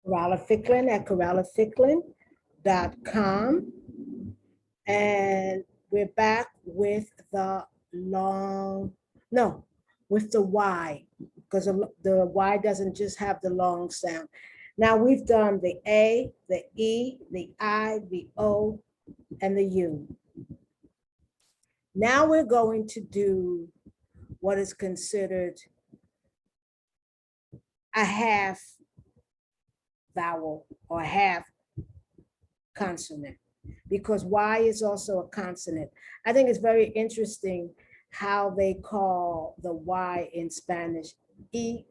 Coralificlin at coralificlin.com. And we're back with the long, no, with the Y, because the Y doesn't just have the long sound. Now we've done the A, the E, the I, the O, and the U. Now we're going to do what is considered a half vowel or half consonant, because Y is also a consonant. I think it's very interesting how they call the Y in Spanish Y,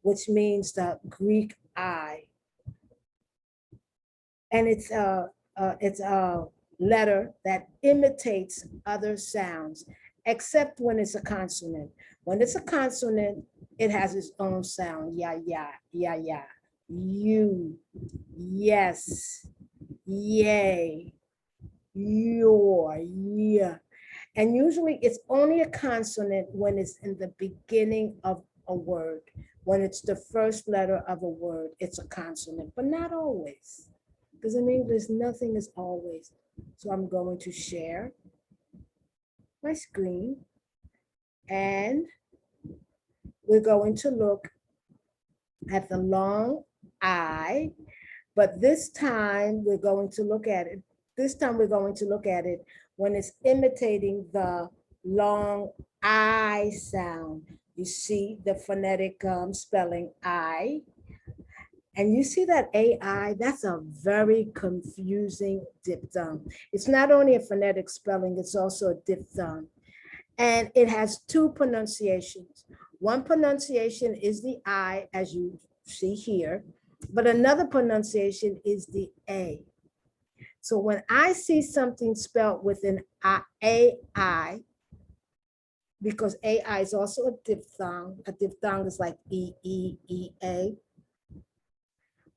which means the Greek I. And it's a letter that imitates other sounds, except when it's a consonant. When it's a consonant, it has its own sound. Yeah, yeah, yeah, yeah. You, yes, yay, your, yeah. And usually it's only a consonant when it's in the beginning of a word. When it's the first letter of a word, it's a consonant, but not always. Because in English, nothing is always. So I'm going to share my screen and we're going to look at the long I, but this time we're going to look at it. This time we're going to look at it when it's imitating the long I sound. You see the phonetic spelling I. And you see that AI, that's a very confusing diphthong. It's not only a phonetic spelling, it's also a diphthong. And it has two pronunciations. One pronunciation is the I, as you see here, but another pronunciation is the A. So when I see something spelled with an AI, because AI is also a diphthong is like E, E, E, A.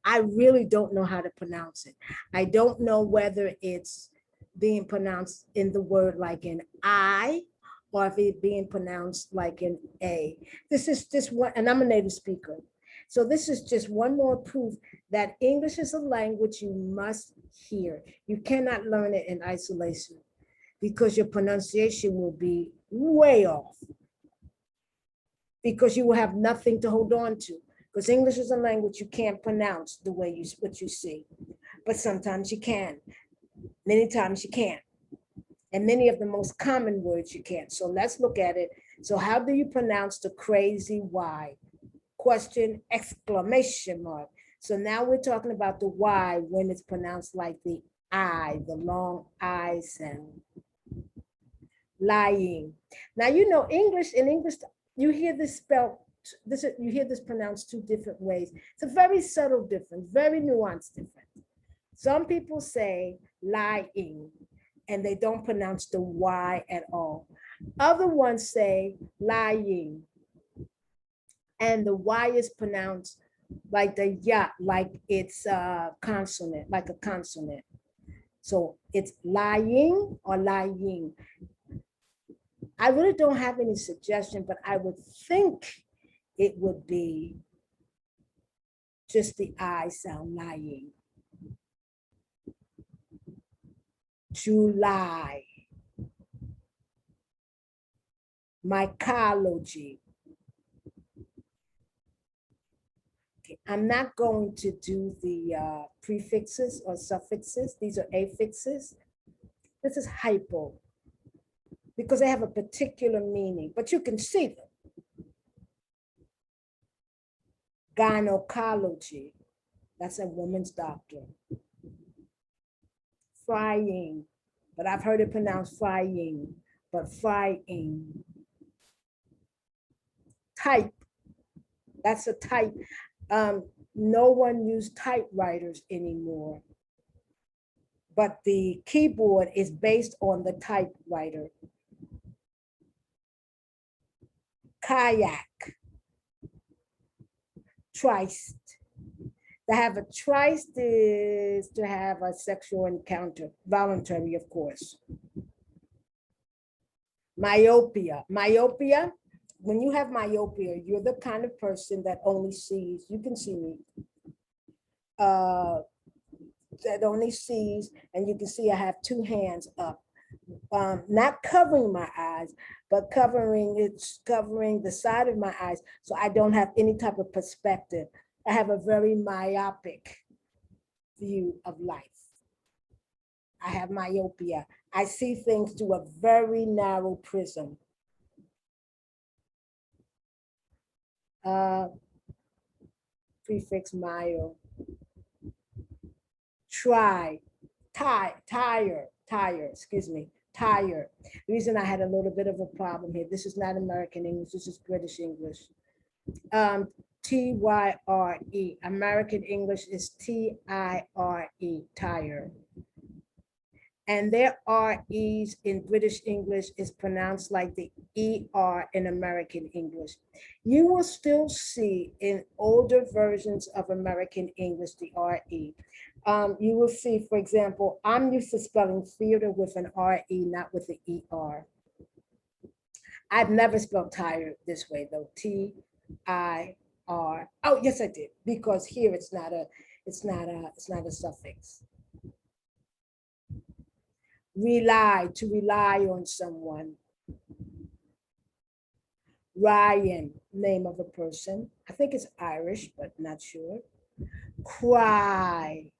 I really don't know how to pronounce it. I don't know whether it's being pronounced in the word like an I, or if it's being pronounced like an A. This is just one, and I'm a native speaker. So this is just one more proof that English is a language you must hear. You cannot learn it in isolation because your pronunciation will be way off, because you will have nothing to hold on to. Because English is a language you can't pronounce the way what you see, but sometimes you can. Many times you can't. And many of the most common words you can't. So let's look at it. So how do you pronounce the crazy Y? Question, exclamation mark. So now we're talking about the Y when it's pronounced like the I, the long I sound. Lying. Now, you know, in English, you hear this spelled, you hear this pronounced two different ways. It's a very subtle difference, very nuanced difference. Some people say lying, and they don't pronounce the Y at all. Other ones say lying, and the Y is pronounced like the ya, like it's a consonant, like a consonant. So it's lying or lying. I really don't have any suggestion, but I would think it would be just the I sound, lying. July. Mycology. Okay, I'm not going to do the prefixes or suffixes. These are affixes. This is hypo, because they have a particular meaning, but you can see them. Gynecology, that's a woman's doctor. Frying, but I've heard it pronounced frying, but frying. Type, that's a type. No one uses typewriters anymore, but the keyboard is based on the typewriter. Kayak. Tryst. To have a tryst is to have a sexual encounter, voluntary, of course. Myopia. Myopia, when you have myopia, you're the kind of person that only sees, you can see me, uh, that only sees, and you can see I have two hands up, not covering my eyes, but covering the side of my eyes, so I don't have any type of perspective. I have a very myopic view of life. I have myopia. I see things through a very narrow prism. Uh, prefix myo. Tire, excuse me, tire. The reason I had a little bit of a problem here, this is not American English, this is British English. Tyre. American English is tire, tire. And their REs in British English is pronounced like the ER in American English. You will still see in older versions of American English the RE. You will see, for example, I'm used to spelling theater with an RE, not with the ER. I've never spelled tired this way though, TIR. Oh, yes, I did, because here it's not a suffix. Rely, to rely on someone. Ryan, name of a person. I think it's Irish, but not sure. Cry.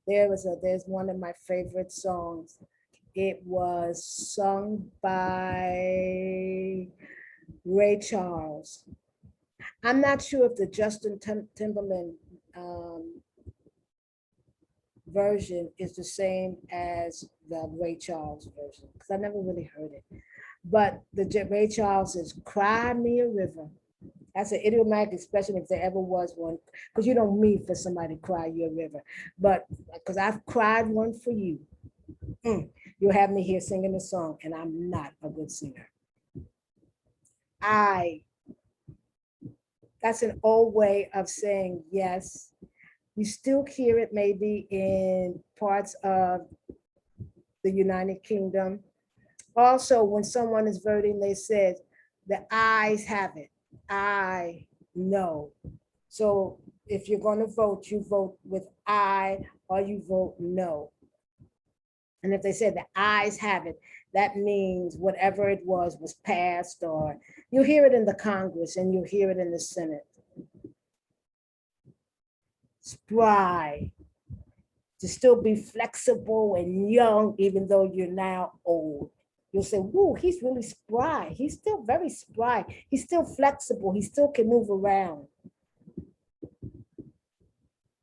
There's one of my favorite songs. It was sung by Ray Charles. I'm not sure if the Justin Timberland version is the same as the Ray Charles version, because I never really heard it. But the Ray Charles is "Cry Me a River." That's an idiomatic expression if there ever was one, because you don't mean for somebody to cry you a river, but because I've cried one for you. You'll have me here singing a song, and I'm not a good singer. That's an old way of saying yes. You still hear it maybe in parts of the United Kingdom. Also, when someone is voting, they said, the ayes have it. I know. So if you're going to vote, you vote with I or you vote no. And if they said the ayes have it, that means whatever it was passed, or you'll hear it in the Congress and you'll hear it in the Senate. Spry, to still be flexible and young, even though you're now old. You'll say, whoa, he's really spry. He's still very spry. He's still flexible. He still can move around.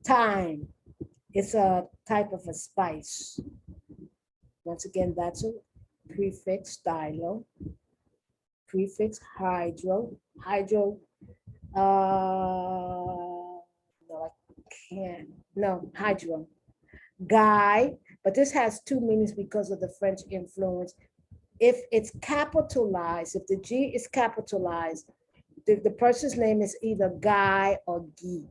Thyme, it's a type of a spice. Once again, that's a prefix, stylo. Prefix, hydro. Hydro, no, I can't. No, hydro. Guy, but this has two meanings because of the French influence. If it's capitalized, if the G is capitalized, the person's name is either Guy or Guy.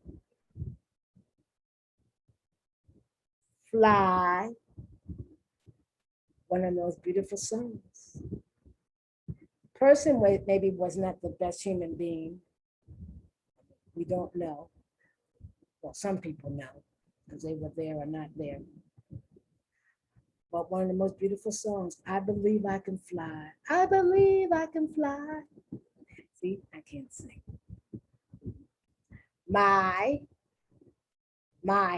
Fly, one of those beautiful songs. Person maybe was not the best human being. We don't know. Well, some people know because they were there or not there. But one of the most beautiful songs, I believe I can fly. I believe I can fly. See, I can't sing. My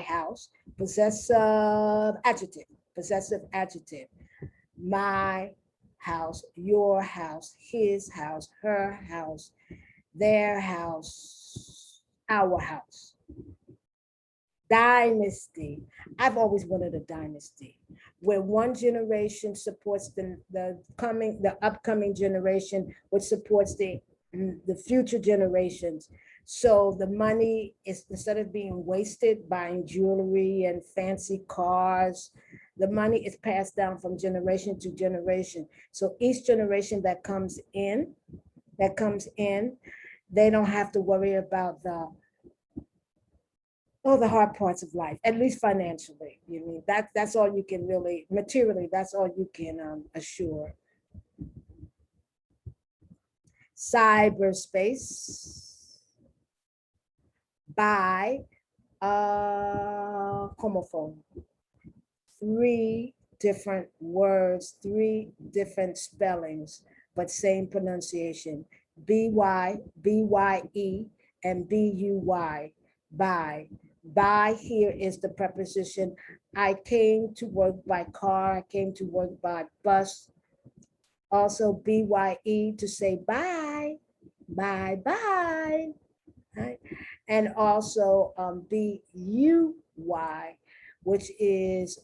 house, possessive adjective, My house, your house, his house, her house, their house, our house. Dynasty. I've always wanted a dynasty where one generation supports the upcoming generation, which supports the future generations. So the money is, instead of being wasted buying jewelry and fancy cars, the money is passed down from generation to generation. So each generation that comes in, they don't have to worry about the hard parts of life, at least financially. You mean that's all you can really, materially, that's all you can assure. cyberspace, by, homophone. 3 different words, 3 different spellings, but same pronunciation. B-Y, B-Y-E, and B-U-Y, by. By here is the preposition. I came to work by car, I came to work by bus. Also B-Y-E to say bye, bye, bye. Right? And also B-U-Y, which is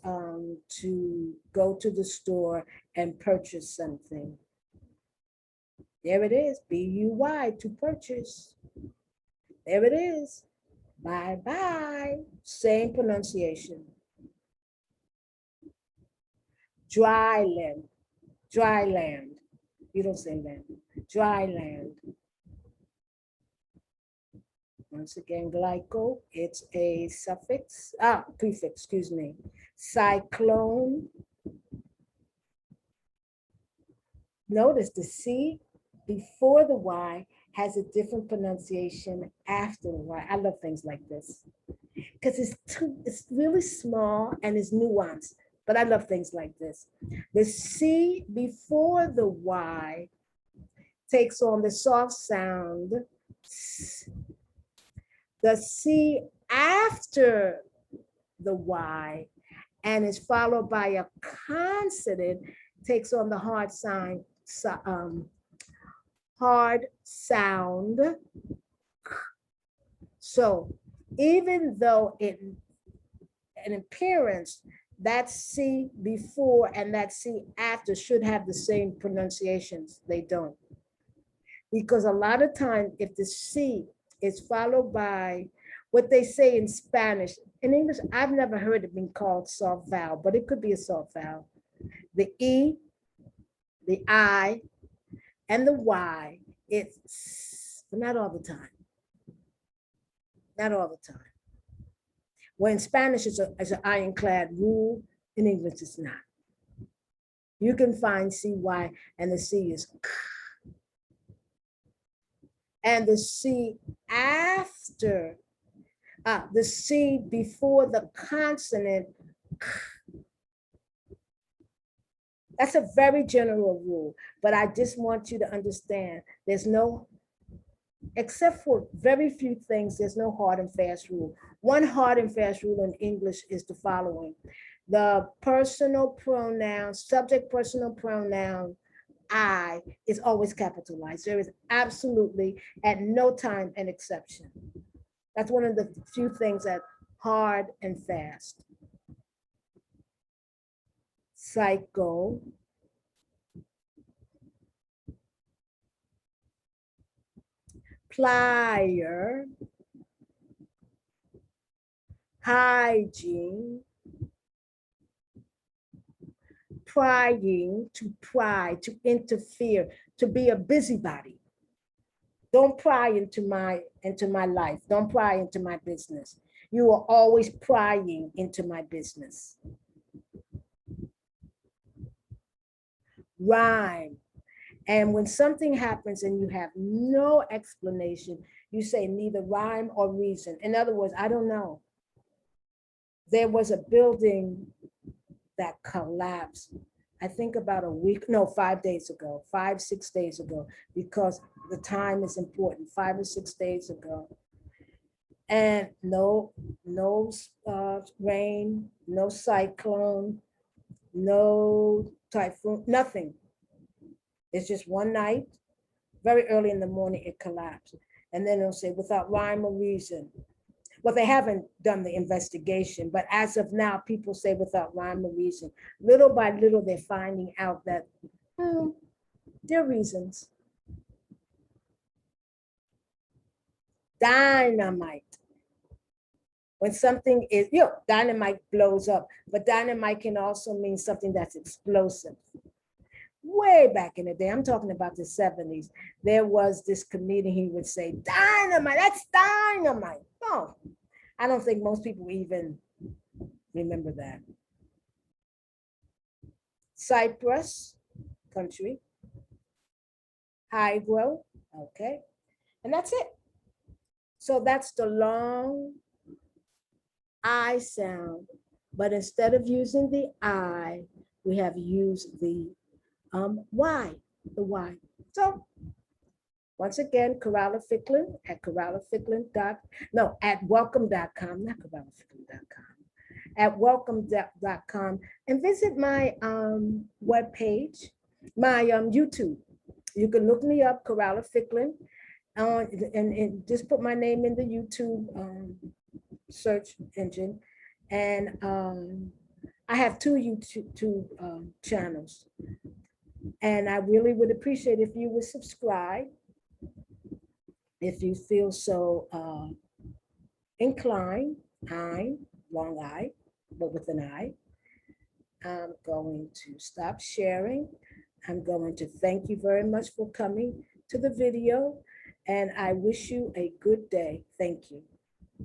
to go to the store and purchase something. There it is, B-U-Y, to purchase. There it is, bye-bye, same pronunciation. Dry land, dry land. You don't say land, dry land. Once again, glyco, it's a prefix, excuse me. Cyclone. Notice the C before the Y has a different pronunciation after the Y. I love things like this because it's really small and it's nuanced, but I love things like this. The C before the Y takes on the soft sound. The C after the Y and is followed by a consonant takes on the hard sound. So even though in appearance, that C before and that C after should have the same pronunciations, they don't. Because a lot of times, if the C is followed by what they say in Spanish, in English, I've never heard it being called soft vowel, but it could be a soft vowel. The E, the I, and the Y, it's not all the time. Not all the time. Well, in Spanish, it's an ironclad rule. In English, it's not. You can find CY and the C is K. And the C after, the C before the consonant, K. That's a very general rule, but I just want you to understand there's no, except for very few things, there's no hard and fast rule. One hard and fast rule in English is the following. The personal pronoun, subject personal pronoun, I is always capitalized. There is absolutely at no time an exception. That's one of the few things that hard and fast. Psycho. Plier. Hygiene. Prying, to pry, to interfere, to be a busybody. Don't pry into my life. Don't pry into my business. You are always prying into my business. Rhyme. And when something happens and you have no explanation, you say neither rhyme or reason. In other words, I don't know. There was a building that collapsed, I think about 5 days ago, 5-6 days ago, because the time is important, 5 or 6 days ago. And no rain, no cyclone, no typhoon, nothing. It's just one night, very early in the morning, it collapsed. And then they'll say without rhyme or reason. Well, they haven't done the investigation, but as of now, people say without rhyme or reason. Little by little, they're finding out that there are reasons. Dynamite. When something is, dynamite blows up, but dynamite can also mean something that's explosive. Way back in the day, I'm talking about the 70s, there was this comedian, he would say, dynamite, that's dynamite. No, I don't think most people even remember that. Cyprus, country. Hydro, Okay, and that's it. So that's the long I sound, but instead of using the I, we have used the Y, the Y. So once again, Coralla Ficklin at at welcome.com, not CorallaFicklin.com, at welcome.com, and visit my webpage, my YouTube. You can look me up, Coralla Ficklin, and just put my name in the YouTube search engine. And I have two YouTube channels. And I really would appreciate if you would subscribe if you feel so inclined. I'm long I, but with an I. I'm going to stop sharing. I'm going to thank you very much for coming to the video, and I wish you a good day. Thank you.